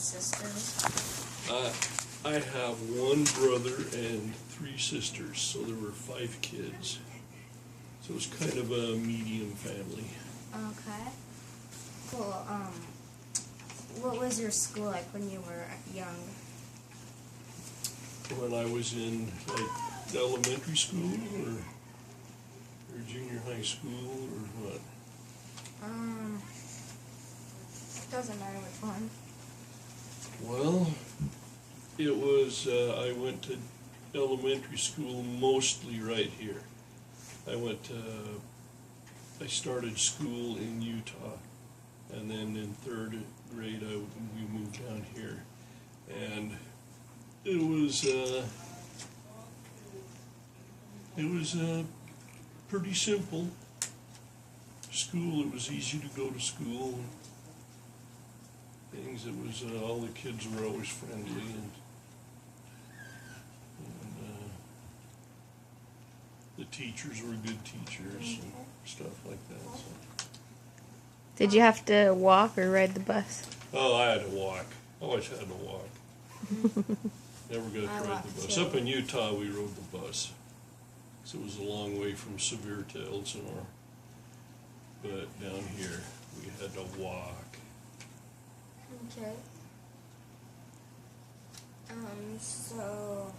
sisters? I have one brother and 3 sisters, so there were 5 kids. So it was kind of a medium family. Okay. Cool. What was your school like when you were young? When I was in like elementary school or junior high school or what? Doesn't matter which one. Well, it was, I went to elementary school mostly right here. I started school in Utah, and then in 3rd grade we moved down here. And it was pretty simple school. It was easy to go to school. Things. It was all the kids were always friendly and the teachers were good teachers and stuff like that. So. Did you have to walk or ride the bus? Oh, I had to walk. Always had to walk. Never got to ride the bus. Up in Utah, we rode the bus. So it was a long way from Sevier to Elsinore. But down here, we had to walk. Okay. So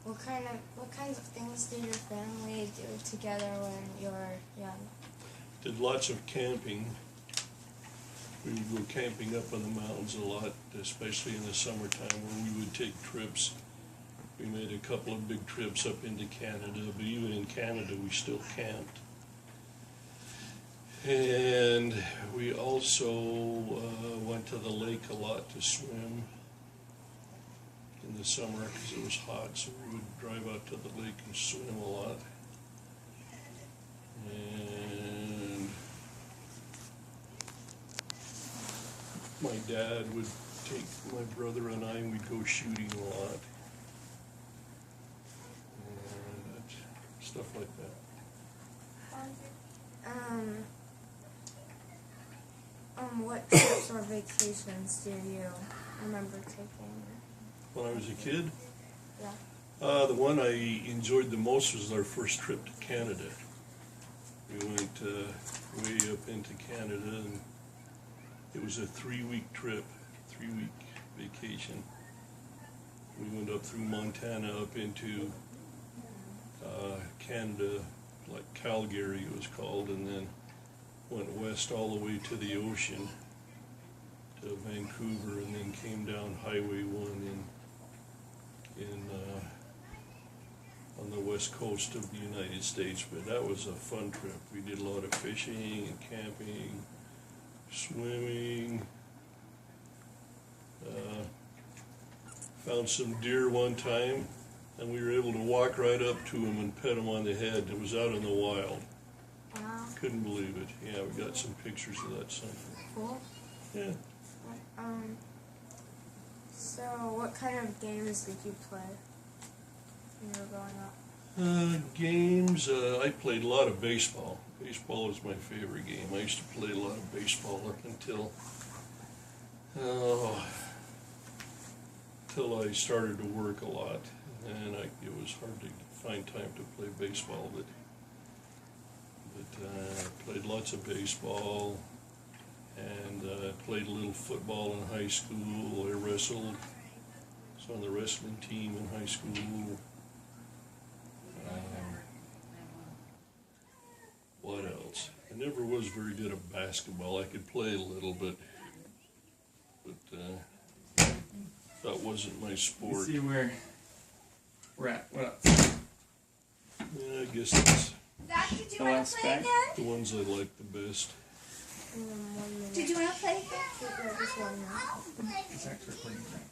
what kinds of things did your family do together when you were young? Did lots of camping. We would go camping up in the mountains a lot, especially in the summertime, where we would take trips. We made a couple of big trips up into Canada, but even in Canada we still camped. And we also went to the lake a lot to swim in the summer because it was hot, so we would drive out to the lake and swim a lot. And my dad would take my brother and I, and we'd go shooting a lot. And stuff like that. What trips or vacations do you remember taking? When I was a kid? Yeah. The one I enjoyed the most was our first trip to Canada. We went way up into Canada, and it was a 3-week trip, 3-week vacation. We went up through Montana up into Canada, like Calgary it was called, and then went west all the way to the ocean, to Vancouver, and then came down Highway 1 on the west coast of the United States. But that was a fun trip. We did a lot of fishing and camping, swimming, found some deer one time, and we were able to walk right up to them and pet them on the head. It was out in the wild. Wow. Couldn't believe it. Yeah, we got some pictures of that somewhere. Cool. Yeah. So what kind of games did you play when you were growing up? Games, I played a lot of baseball. Baseball was my favorite game. I used to play a lot of baseball up until I started to work a lot. And it was hard to find time to play baseball, but played lots of baseball, and played a little football in high school. I wrestled. I was on the wrestling team in high school. What else? I never was very good at basketball. I could play a little bit, but that wasn't my sport. Let's see where we're at. What else? Yeah, I guess that's Dad, did you The want last to play bag? again? the ones I like the best. 1 minute. Did you want to play again? Just 1 minute. It's actually recording, right?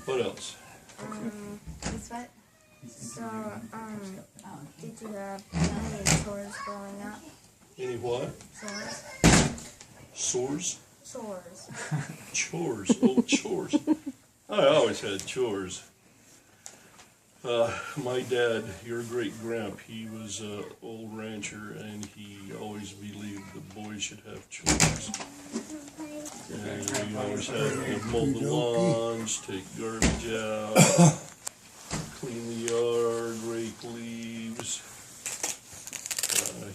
What else? This what? So, did you have any chores growing up? Any what? Chores? Sores? Chores. Chores. Oh, chores. I always had chores. My dad, your great Gramp, he was an old rancher, and he always believed the boys should have chores. And we always had to mow the lawns, take garbage out, clean the yard, rake leaves.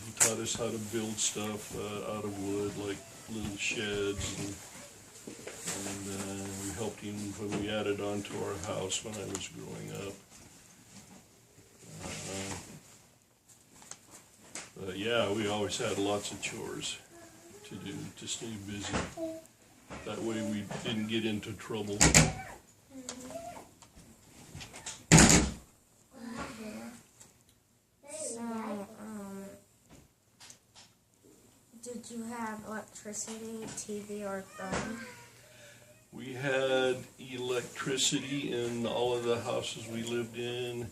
He taught us how to build stuff out of wood, like little sheds, and we helped him when we added on to our house when I was growing up. Yeah, we always had lots of chores to do to stay busy. That way we didn't get into trouble. Did you have electricity, TV, or phone? We had electricity in all of the houses we lived in.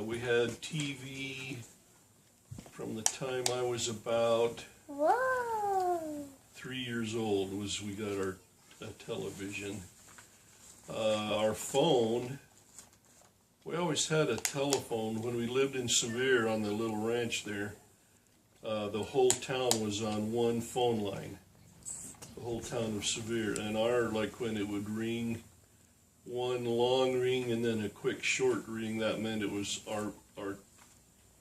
We had TV from the time I was about 3 years old we got our television. Our phone, we always had a telephone. When we lived in Sevier on the little ranch there, the whole town was on one phone line. The whole town of Sevier. And like when it would ring, one long ring and then a quick short ring, that meant it was our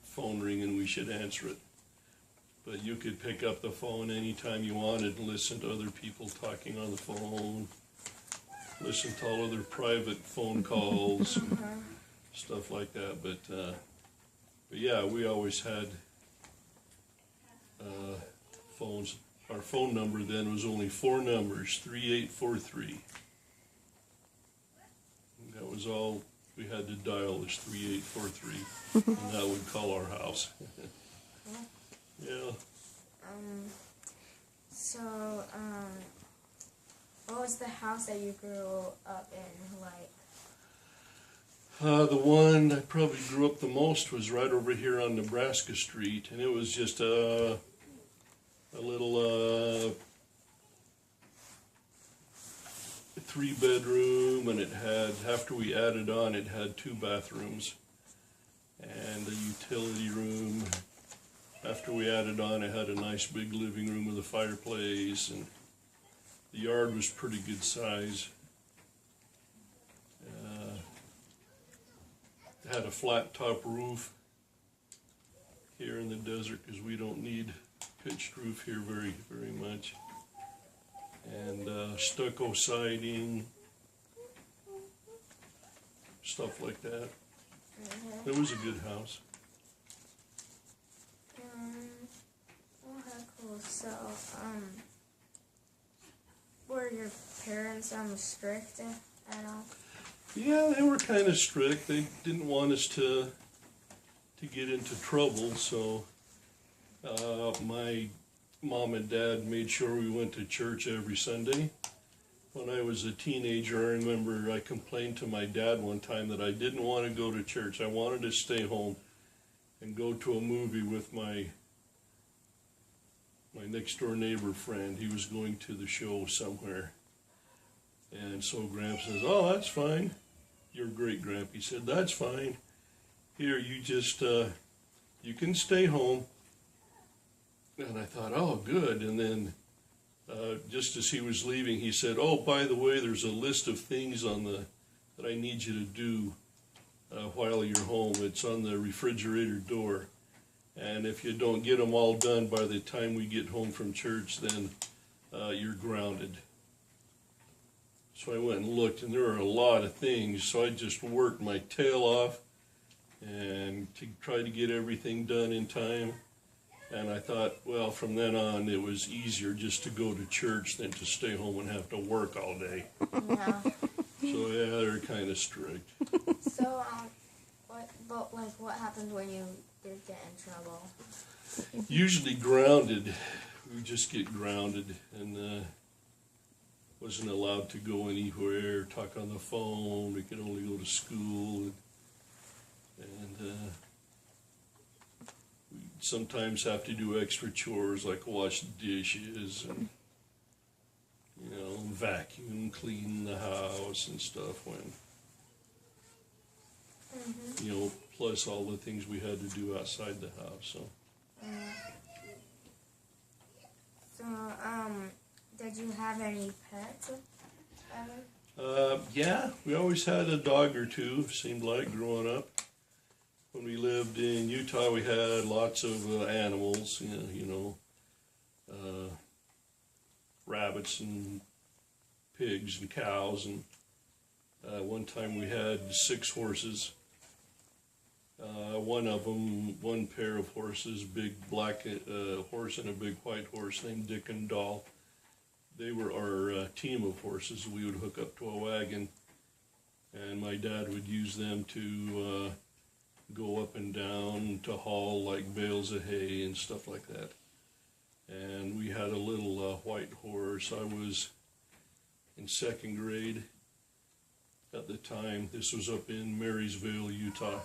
phone ring and we should answer it. But you could pick up the phone anytime you wanted and listen to other people talking on the phone, listen to all other private phone calls, and stuff like that. But yeah, we always had phones. Our phone number then was only 4 numbers, 3843. And that was all we had to dial was 3843, and that would call our house. Yeah. What was the house that you grew up in like? The one I probably grew up the most was right over here on Nebraska Street, and it was just a little 3-bedroom, and it had, after we added on, it had 2 bathrooms and a utility room. After we added on, it had a nice big living room with a fireplace, and the yard was pretty good size. It had a flat top roof here in the desert because we don't need pitched roof here very, very much. And stucco siding, stuff like that. It was a good house. Okay, cool. So, were your parents strict at all? Yeah, they were kind of strict. They didn't want us to get into trouble, so my mom and dad made sure we went to church every Sunday. When I was a teenager, I remember I complained to my dad one time that I didn't want to go to church. I wanted to stay home and go to a movie with my next door neighbor friend. He was going to the show somewhere. And so Gramp says, "Oh, that's fine. You're great, Gramp." He said, "That's fine. Here, you just, you can stay home." And I thought, oh, good. And then just as he was leaving, he said, "Oh, by the way, there's a list of things on that I need you to do while you're home. It's on the refrigerator door. And if you don't get them all done by the time we get home from church, then you're grounded." So I went and looked, and there were a lot of things. So I just worked my tail off and to try to get everything done in time. And I thought, well, from then on, it was easier just to go to church than to stay home and have to work all day. Yeah. So yeah, they're kind of strict. So, what happened when you did get in trouble? Usually grounded. We just get grounded and wasn't allowed to go anywhere, talk on the phone. We could only go to school. And we sometimes have to do extra chores like wash dishes and, vacuum, clean the house and stuff when, plus all the things we had to do outside the house. So, Did you have any pets ever? Yeah, we always had a dog or two, seemed like, growing up. When we lived in Utah, we had lots of animals, rabbits and pigs and cows. And one time we had 6 horses. One pair of horses, big black horse and a big white horse named Dick and Doll. They were our team of horses we would hook up to a wagon, and my dad would use them to go up and down to haul like bales of hay and stuff like that. And we had a little white horse. I was in 2nd grade at the time. This was up in Marysville, Utah,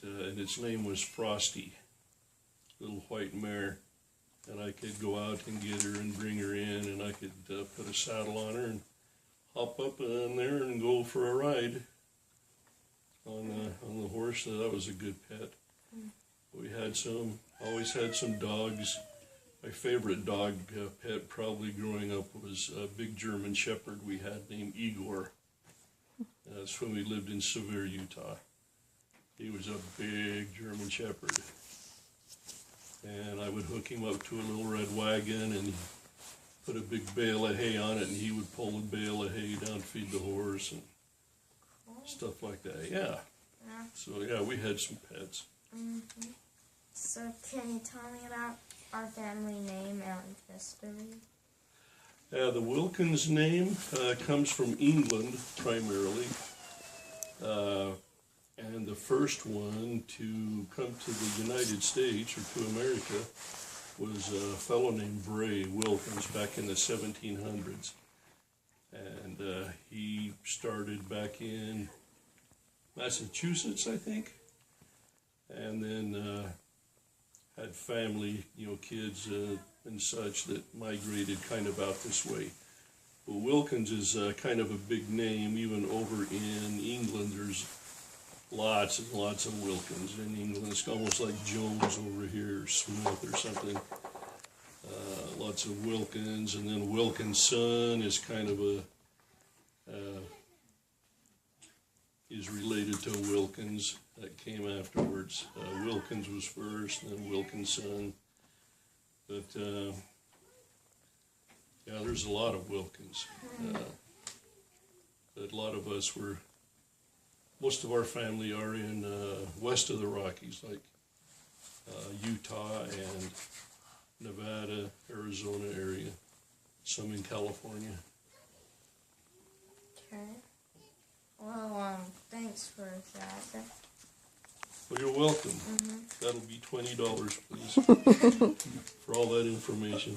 and its name was Frosty, little white mare. And I could go out and get her and bring her in, and I could put a saddle on her and hop up in there and go for a ride on the horse. So that was a good pet. We had always had some dogs. My favorite dog pet probably growing up was a big German Shepherd we had named Igor. That's when we lived in Sevier, Utah. He was a big German Shepherd. And I would hook him up to a little red wagon and put a big bale of hay on it, and he would pull the bale of hay down to feed the horse and stuff like that. Yeah. So yeah, we had some pets. So can you tell me about our family name and history? Yeah, the Wilkins name comes from England primarily. And the first one to come to the United States, or to America, was a fellow named Bray Wilkins back in the 1700s. And he started back in Massachusetts, I think. And then had family, kids and such that migrated kind of out this way. But Wilkins is kind of a big name. Even over in England, there's lots and lots of Wilkins in England. It's almost like Jones over here, or Smith or something. Lots of Wilkins, and then Wilkinson is kind of is related to Wilkins that came afterwards. Wilkins was first, and then Wilkinson. But yeah, there's a lot of Wilkins. But a lot of us most of our family are in west of the Rockies, like Utah and Nevada, Arizona area, some in California. Okay. Well, thanks for that. Well, you're welcome. That'll be $20, please, for all that information.